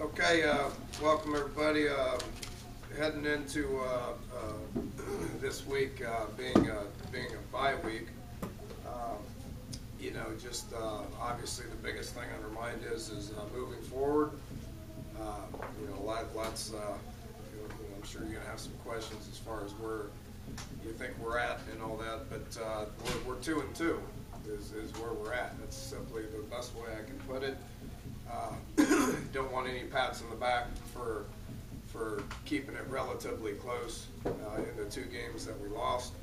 Okay, welcome everybody. Heading into this week being a bye week. Just obviously the biggest thing on our mind is moving forward. Lots. I'm sure you're gonna have some questions as far as where you think we're at and all that, but we're 2-2 is where we're at. That's simply the best way I can put it. Don't want any pats on the back for keeping it relatively close in the 2 games that we lost.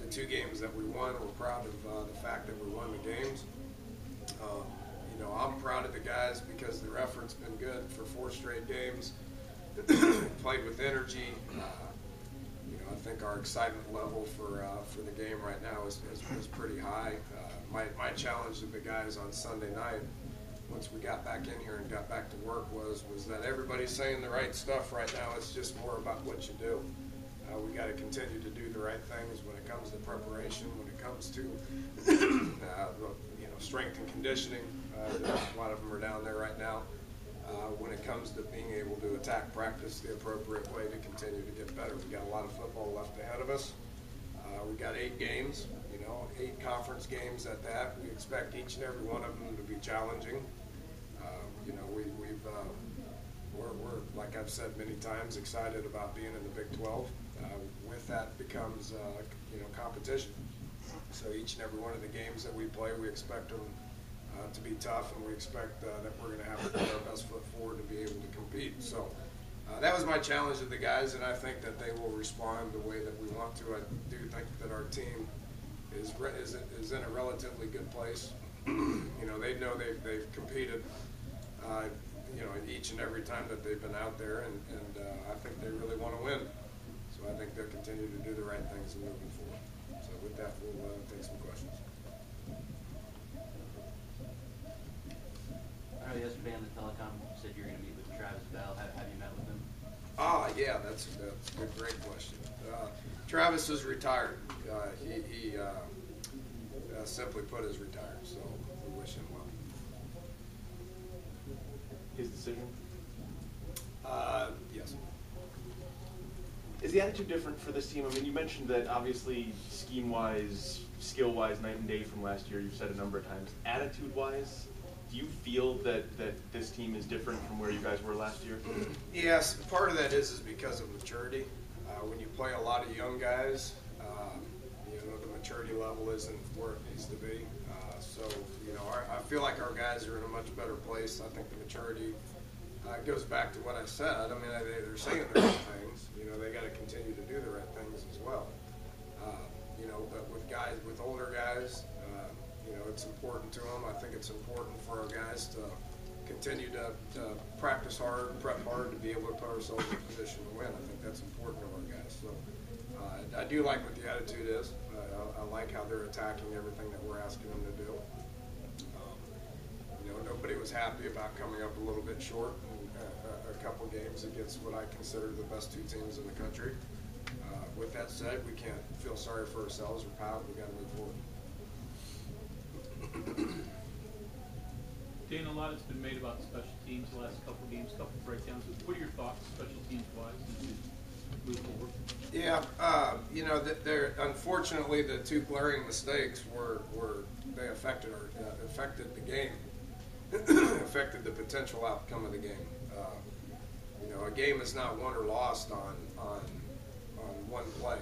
The 2 games that we won, we're proud of the fact that we won the games. I'm proud of the guys because their effort's been good for 4 straight games. Played with energy. I think our excitement level for the game right now is pretty high. My challenge to the guys on Sunday night, once we got back in here and got back to work, was that everybody's saying the right stuff right now. It's just more about what you do. We got to continue to do the right things when it comes to preparation, when it comes to strength and conditioning. A lot of them are down there right now. When it comes to being able to attack practice the appropriate way to continue to get better. We got a lot of football left ahead of us. We got 8 games, 8 conference games at that. We expect each and every one of them to be challenging. We're like I've said many times, excited about being in the Big 12. With that becomes competition. So each and every one of the games that we play, we expect them to be tough, and we expect that we're going to have to put our best foot forward to be able to compete. So that was my challenge to the guys, and I think that they will respond the way that we want to. I do think that our team is in a relatively good place. They know they've competed, each and every time that they've been out there, and I think they really want to win. So I think they'll continue to do the right things and moving forward. So with that, we'll take some questions. Yesterday on the telecom, you said you're going to meet with Travis Bell. Have you met with him? Yeah, that's a great question. Travis is retired. He simply put is retired, so we wish him well. His decision? Yes. Is the attitude different for this team? I mean, you mentioned that obviously scheme-wise, skill-wise, night and day from last year. You've said a number of times. Attitude-wise, do you feel that this team is different from where you guys were last year? Yes, part of that is because of maturity. When you play a lot of young guys, the maturity level isn't where it needs to be. I feel like our guys are in a much better place. I think the maturity goes back to what I said. I mean, they're saying the right things. They got to continue to do the right things as well. But with older guys, it's important to them. I think it's important for our guys to continue to practice hard, prep hard to be able to put ourselves in a position to win. I think that's important to our guys. So I do like what the attitude is. I like how they're attacking everything that we're asking them to do. Nobody was happy about coming up a little bit short in a couple games against what I consider the best 2 teams in the country. With that said, we can't feel sorry for ourselves or proud. We got to move forward. Dan, a lot has been made about special teams the last couple games, couple breakdowns. What are your thoughts, special teams wise, as you move forward? Yeah, unfortunately the 2 glaring mistakes they affected the game, affected the potential outcome of the game. A game is not won or lost on one play.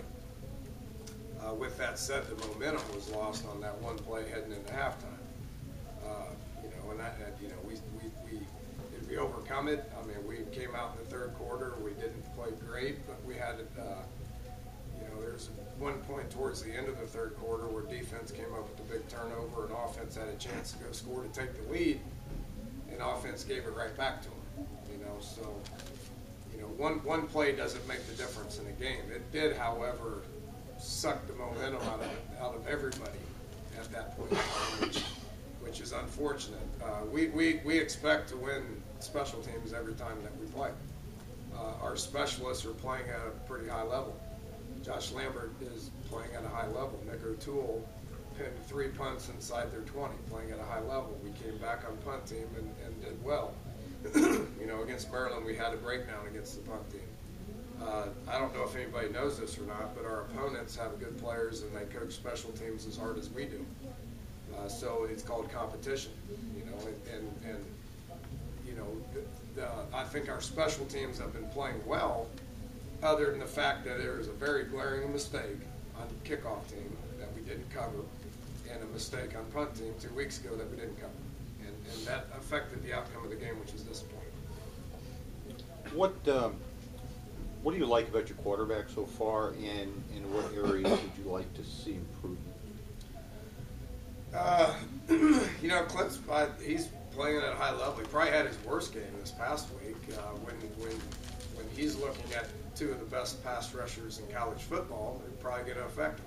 With that said, the momentum was lost on that one play heading into halftime. We overcome it. I mean, we came out in the 3rd quarter. We didn't play great, but we had there's one point towards the end of the 3rd quarter where defense came up with a big turnover and offense had a chance to go score to take the lead, and offense gave it right back to them. One play doesn't make the difference in a game. It did, however, suck the momentum out of everybody at that point, which is unfortunate. We expect to win special teams every time that we play. Our specialists are playing at a pretty high level. Josh Lambert is playing at a high level. Nick O'Toole pinned 3 punts inside their 20, playing at a high level. We came back on punt team and did well. You know, against Maryland, we had a breakdown against the punt team. I don't know if anybody knows this or not, but our opponents have good players and they coach special teams as hard as we do. So it's called competition, you know, and you know, I think our special teams have been playing well, other than the fact that there was a very glaring mistake on the kickoff team that we didn't cover, and a mistake on punt team 2 weeks ago that we didn't cover. And that affected the outcome of the game, which is disappointing. What do you like about your quarterback so far, and in what areas would you like to see improvement? You know, Clint's he's playing at a high level. He probably had his worst game this past week. When he's looking at two of the best pass rushers in college football, it's probably going to affect him.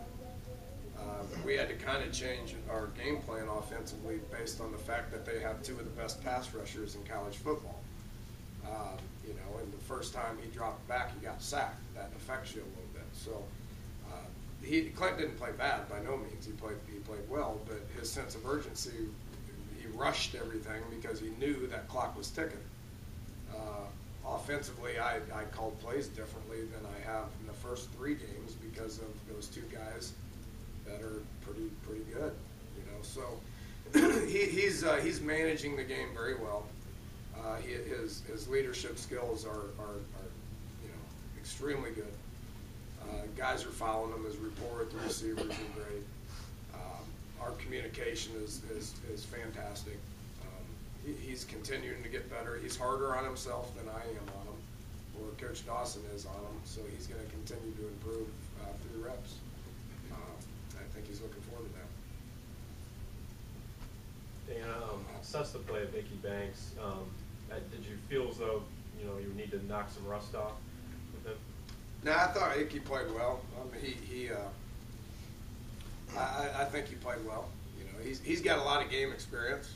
We had to kind of change our game plan offensively based on the fact that they have two of the best pass rushers in college football. You know, and the first time he dropped back, he got sacked. That affects you a little bit. So Clint didn't play bad by no means. He played well, but his sense of urgency, he rushed everything because he knew that clock was ticking. Offensively, I called plays differently than I have in the first 3 games because of those two guys that are pretty good. You know, so he's managing the game very well. His leadership skills are you know, extremely good. Guys are following him. His rapport with the receivers is great. Our communication is fantastic. He's continuing to get better. He's harder on himself than I am on him, or Coach Dawson is on him. So he's going to continue to improve through reps. I think he's looking forward to that. Dan, assess the play of Ickey Banks. Did you feel as though you need to knock some rust off with him? No, I thought Ickey played well. I mean, I think he played well. You know, he's got a lot of game experience.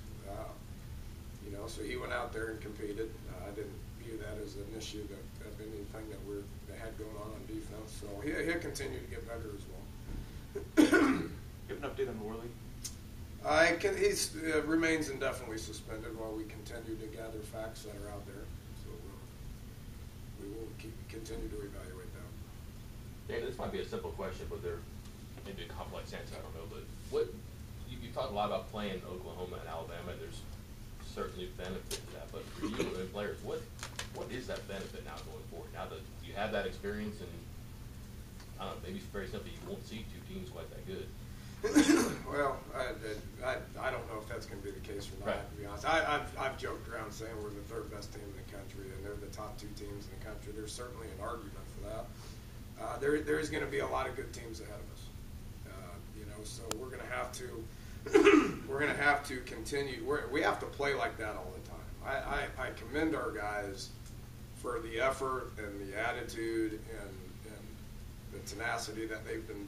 You know, so he went out there and competed. I didn't view that as an issue of anything that had going on defense. So he'll continue to get better as well. Give an update on Worley. He remains indefinitely suspended while we continue to gather facts that are out there. So we will continue to evaluate that. Dan, this might be a simple question, but there may be a complex answer. I don't know, but you talked a lot about playing Oklahoma and Alabama. And there's certainly benefit to that, but for you and players, what is that benefit now going forward? Now that you have that experience, and I don't know, maybe it's very simply you won't see 2 teams quite that good. Well, I don't know if that's going to be the case or not. Right. To be honest, I've joked around saying we're the 3rd best team in the country, and they're the top 2 teams in the country. There's certainly an argument for that. There is going to be a lot of good teams ahead of us. You know, so we're going to have to. We're going to have to continue. We have to play like that all the time. I commend our guys for the effort and the attitude and the tenacity that they've been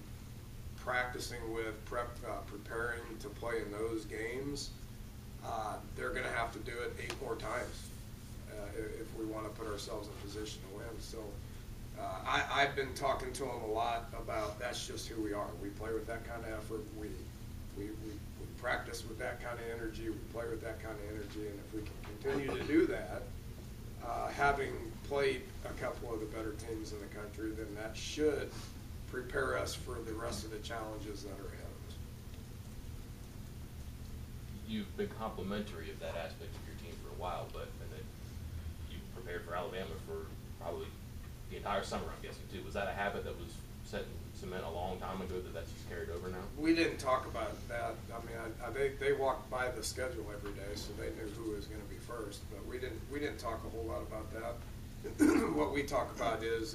practicing with, preparing to play in those games. They're going to have to do it 8 more times if we want to put ourselves in position to win. So I've been talking to them a lot about that's just who we are. We play with that kind of effort. We practice with that kind of energy. We play with that kind of energy. And if we can continue to do that, having played a couple of the better teams in the country, then that should prepare us for the rest of the challenges that are ahead of us. You've been complimentary of that aspect of your team for a while, and then you prepared for Alabama for probably the entire summer, I'm guessing, too. Was that a habit that was set in cement a long time ago that's just carried over now? We didn't talk about that. I mean, they walked by the schedule every day, so they knew who was going to be first. But we didn't talk a whole lot about that. What we talk about is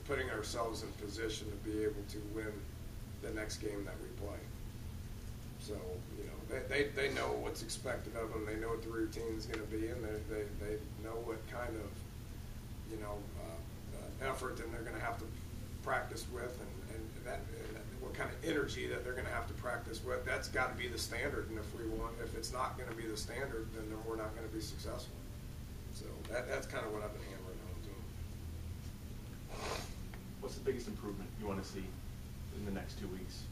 putting ourselves in position to be able to win the next game that we play. So you know, they know what's expected of them. They know what the routine is going to be, and they know what kind of effort and they're going to have to practice with, and what kind of energy that they're going to have to practice with. That's got to be the standard, and if it's not going to be the standard, then we're not going to be successful. So that's kind of what I've been hammering home to them. What's the biggest improvement you want to see in the next 2 weeks?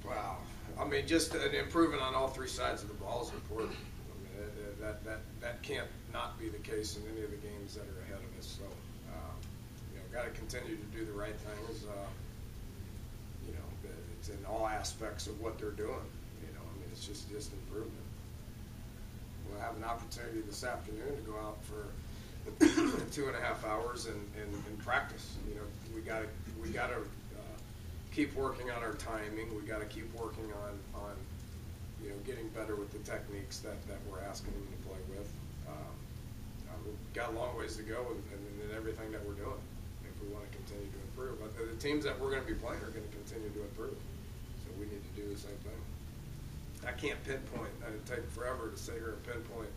Wow. I mean, just an improvement on all 3 sides of the ball is important. I That can't not be the case in any of the games that are ahead of us. So, got to continue to do the right things. It's in all aspects of what they're doing. It's just improvement. We'll have an opportunity this afternoon to go out for 2.5 hours and practice. We got to keep working on our timing. We got to keep working on getting better with the techniques that we're asking them to play with. We've got a long ways to go in everything that we're doing if we want to continue to improve. But the teams that we're going to be playing are going to continue to improve. So we need to do the same thing. I can't pinpoint. It'd take forever to sit here and pinpoint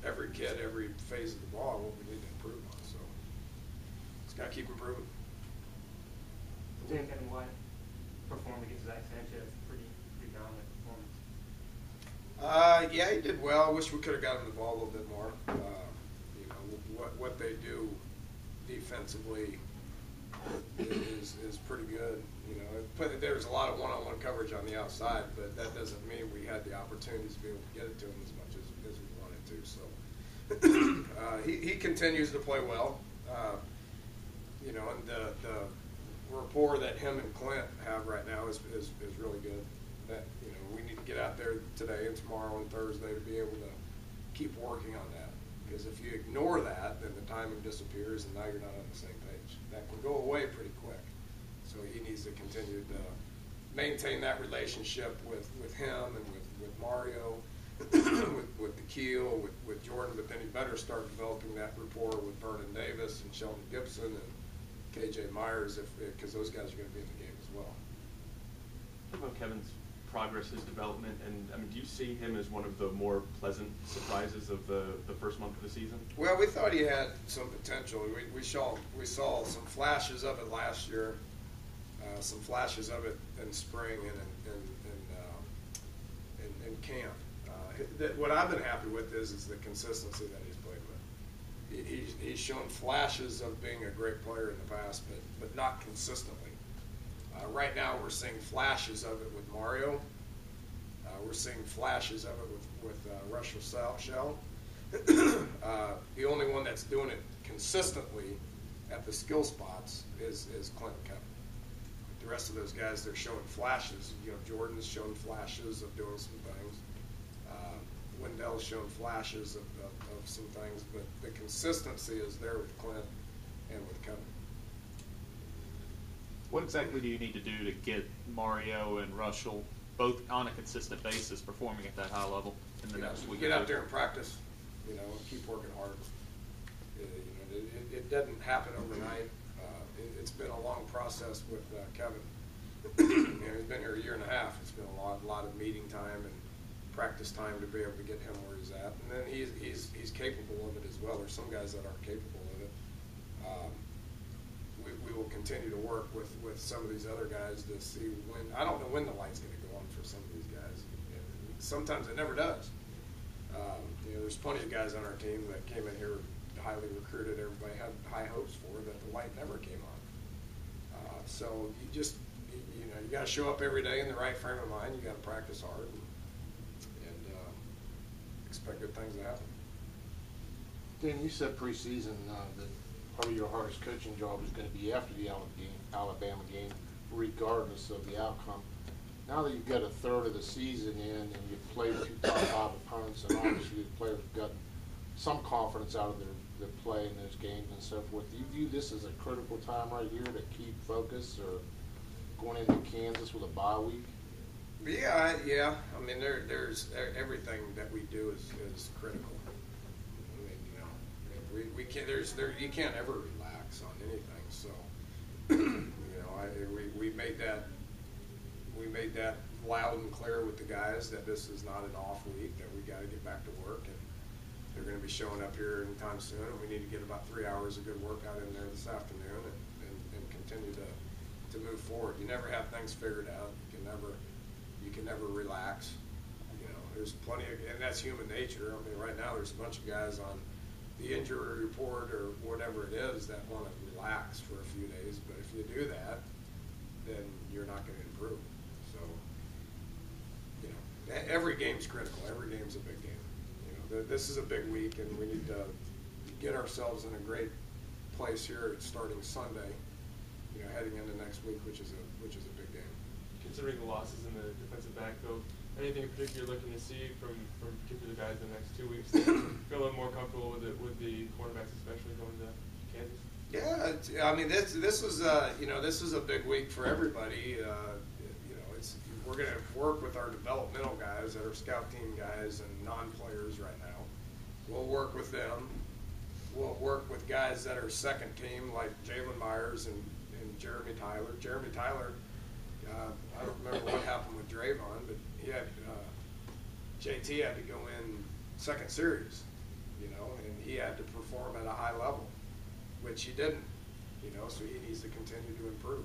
every kid, every phase of the ball, what we need to improve on. So it's got to keep improving. Dan Kevin White performed against Zach Sanchez. Pretty dominant performance. Yeah, he did well. I wish we could have gotten the ball a little bit more. What they do defensively is pretty good. There's a lot of one-on-one coverage on the outside, but that doesn't mean we had the opportunities to be able to get it to him as much as we wanted to. So he continues to play well. And the rapport that him and Clint have right now is really good. That we need to get out there today and tomorrow and Thursday to be able to keep working on that. Because if you ignore that, then the timing disappears, and now you're not on the same page. That can go away pretty quick. So he needs to continue to maintain that relationship with him and with Mario, with the Keel, with Jordan, but then he better start developing that rapport with Vernon Davis and Sheldon Gibson and KJ Myers, because those guys are going to be in the game as well. Talk about Kevin's progress, his development, and do you see him as one of the more pleasant surprises of the first month of the season? Well, we thought he had some potential. We saw some flashes of it last year, some flashes of it in spring and in camp. What I've been happy with is the consistency that he's played with. He's shown flashes of being a great player in the past, but not consistently. Right now, we're seeing flashes of it with Mario. We're seeing flashes of it with Russell Shell. The only one that's doing it consistently at the skill spots is Clint Kevin. The rest of those guys, they're showing flashes. Jordan's shown flashes of doing some things. Wendell's shown flashes of some things, but the consistency is there with Clint and with Kevin. What exactly do you need to do to get Mario and Russell both on a consistent basis performing at that high level in the next week? Get out there and practice, and keep working hard. It doesn't happen overnight. It's been a long process with Kevin. He's been here a year and a half. It's been a lot of meeting time and practice time to be able to get him where he's at. And then he's capable of it as well. There's some guys that aren't capable of it. We will continue to work with some of these other guys to see when. I don't know when the light's going to go on for some of these guys. Sometimes it never does. There's plenty of guys on our team that came in here highly recruited. Everybody had high hopes for that the light never came on. So you got to show up every day in the right frame of mind. You got to practice hard and expect good things to happen. Dan, you said preseason that part of your hardest coaching job is going to be after the Alabama game, regardless of the outcome. Now that you've got a third of the season in and you've played 2 top 5 opponents, and obviously the players have gotten some confidence out of their play in those games and so forth, do you view this as a critical time right here to keep focus, or going into Kansas with a bye week? Yeah. I mean, there's everything that we do is critical. We can't. You can't ever relax on anything. So, we made that loud and clear with the guys that this is not an off week. That we got to get back to work, and they're going to be showing up here anytime soon. And we need to get about 3 hours of good workout in there this afternoon, and continue to move forward. You never have things figured out. You can never relax. There's plenty of, and that's human nature. I mean, right now there's a bunch of guys on the injury report or whatever it is that want to relax for a few days, but if you do that, then you're not going to improve. So, every game's critical. Every game's a big game. this is a big week, and we need to get ourselves in a great place here starting Sunday. Heading into next week, which is a big game. Considering the losses in the defensive backfield, anything in particular you're looking to see from particular guys in the next 2 weeks? Feel a little more comfortable with the cornerbacks, especially going to Kansas. Yeah, I mean this is this is a big week for everybody. We're going to work with our developmental guys that are scout team guys and non-players right now. We'll work with them. We'll work with guys that are second team like Jalen Myers and Jeremy Tyler. Jeremy Tyler, I don't remember what happened with Drayvon, but he had JT had to go in second series, and he had to perform at a high level, which he didn't, so he needs to continue to improve.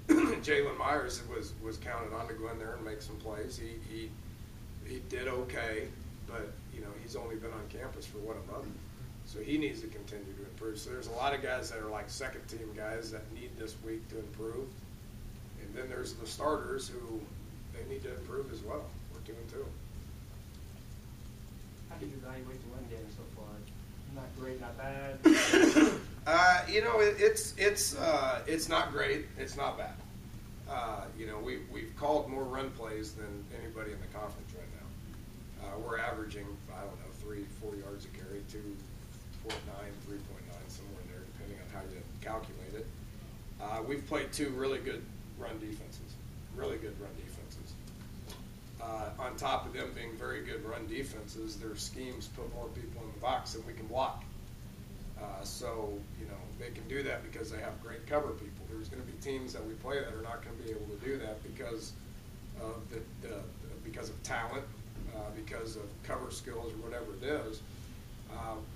Jalen Myers was counted on to go in there and make some plays. He did okay, but he's only been on campus for a month. So he needs to continue to improve. So there's a lot of guys that are like second team guys that need this week to improve. And then there's the starters who they need to improve as well. We're 2-2. How do you evaluate the run game so far? Not great, not bad. It's not great. It's not bad. We've called more run plays than anybody in the conference right now. We're averaging 3-4 yards a carry, 2.9, 3.9, somewhere in there, depending on how you calculate it. We've played two really good run defenses. On top of them being very good run defenses, their schemes put more people in the box than we can block. They can do that because they have great cover people. There's going to be teams that we play that are not going to be able to do that because of because of talent, because of cover skills or whatever it is.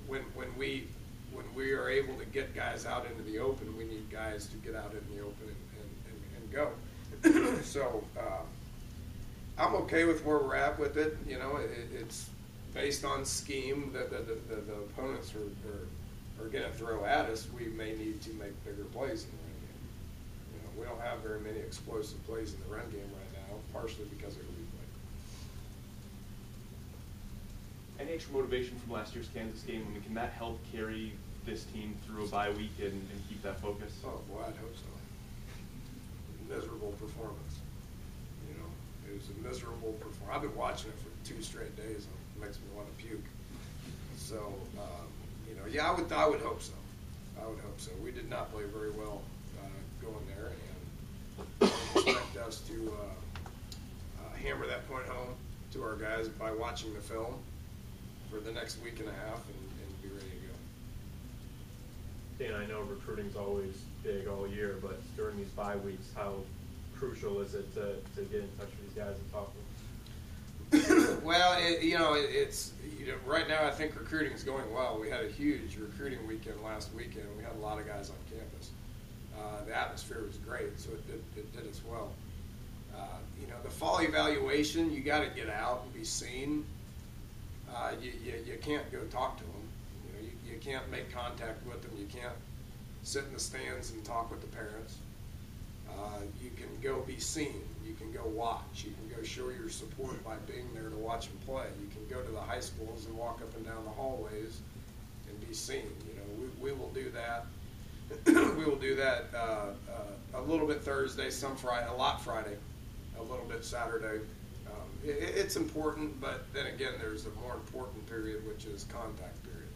When we are able to get guys out into the open, we need guys to get out in the open and go. So I'm okay with where we're at with it. It's based on scheme that the opponents are going to throw at us. We may need to make bigger plays in the run game. We don't have very many explosive plays in the run game right now, partially because of who we play. Any extra motivation from last year's Kansas game? I mean, can that help carry this team through a bye week and keep that focus? Oh, boy, I'd hope so. Miserable performance. It was a miserable performance. I've been watching it for 2 straight days, and it makes me want to puke. So, I would hope so. I would hope so. We did not play very well going there, and I expect us to hammer that point home to our guys by watching the film for the next week and a half and be ready to go. Dan, I know recruiting's always big all year, but during these bye weeks, how crucial is it to get in touch with these guys and talk to them? Well, it's right now I think recruiting is going well. We had a huge recruiting weekend last weekend. We had a lot of guys on campus. The atmosphere was great, so it did as well. The fall evaluation, you got to get out and be seen. You can't go talk to them. You can't make contact with them. You can't sit in the stands and talk with the parents. You can go be seen. You can go watch. You can go show your support by being there to watch them play. You can go to the high schools and walk up and down the hallways and be seen. We will do that. We will do that a little bit Thursday, some Friday, a lot Friday, a little bit Saturday. It's important, but then again, there's a more important period, which is contact period.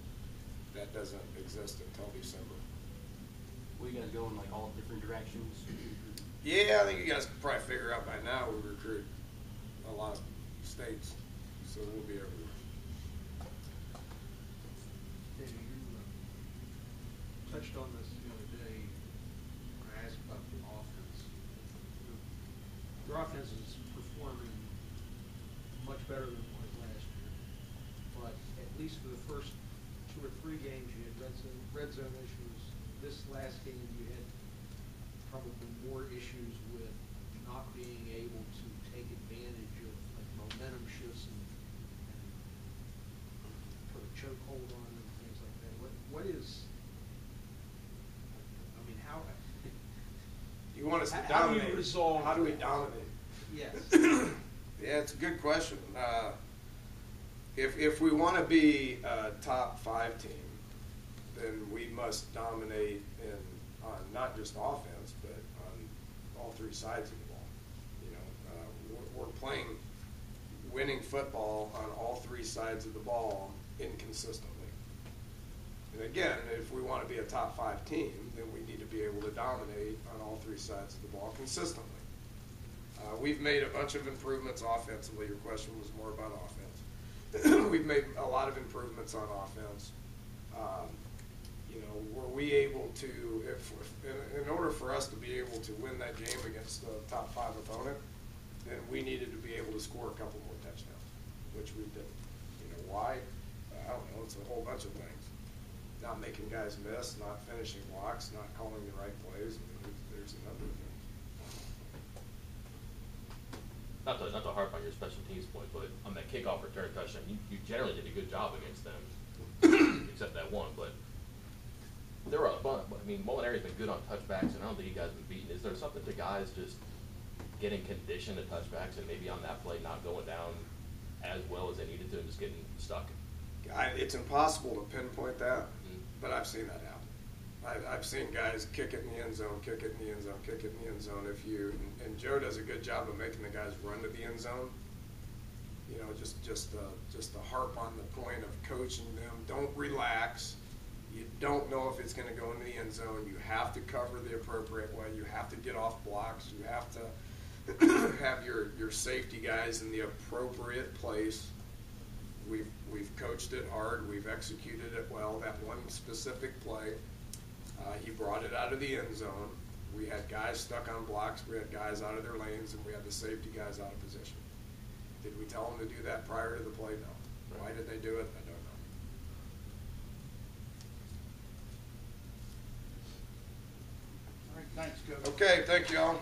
That doesn't exist until December. Will you guys go in all different directions? Yeah, I think you guys can probably figure out by now we recruit a lot of states, so we'll be everywhere. David, you touched on this the other day when I asked about the offense. Your offense is performing much better than it was last year, but at least for the first 2 or 3 games you had red zone issues. This last game you had probably more issues with not being able to take advantage of momentum shifts and put a chokehold on and things like that. What is? I mean, how? You want us to dominate? How do you resolve? How do we dominate? Yes. Yeah, it's a good question. if we want to be a top 5 team, then we must dominate on not just offense, but on all 3 sides of the ball. You know, we're playing winning football on all 3 sides of the ball inconsistently. And again, if we want to be a top 5 team, then we need to be able to dominate on all 3 sides of the ball consistently. We've made a bunch of improvements offensively. Your question was more about offense. We've made a lot of improvements on offense. You know, were we able to, in order for us to be able to win that game against the top 5 opponent, then we needed to be able to score a couple more touchdowns, which we didn't. You know, why? I don't know. It's a whole bunch of things. Not making guys miss, not finishing blocks, not calling the right plays. I mean, there's a number of things. Not to harp on your special teams point, but on that kickoff return touchdown, you generally did a good job against them, except that one. But there were a bunch. I mean, Molinary's been good on touchbacks, and I don't think you guys have been beaten. Is there something to guys just getting conditioned to touchbacks and maybe on that play not going down as well as they needed to and just getting stuck? It's impossible to pinpoint that, but I've seen that happen. I've seen guys kick it in the end zone, kick it in the end zone, kick it in the end zone. And Joe does a good job of making the guys run to the end zone. You know, just to harp on the point of coaching them. Don't relax. You don't know if it's going to go into the end zone. You have to cover the appropriate way. You have to get off blocks. You have to have your safety guys in the appropriate place. We've coached it hard. We've executed it well. That one specific play, he brought it out of the end zone. We had guys stuck on blocks. We had guys out of their lanes, and we had the safety guys out of position. Did we tell them to do that prior to the play? No. Why did they do it? I don't know. All right, thanks, Coach. Okay, thank you all.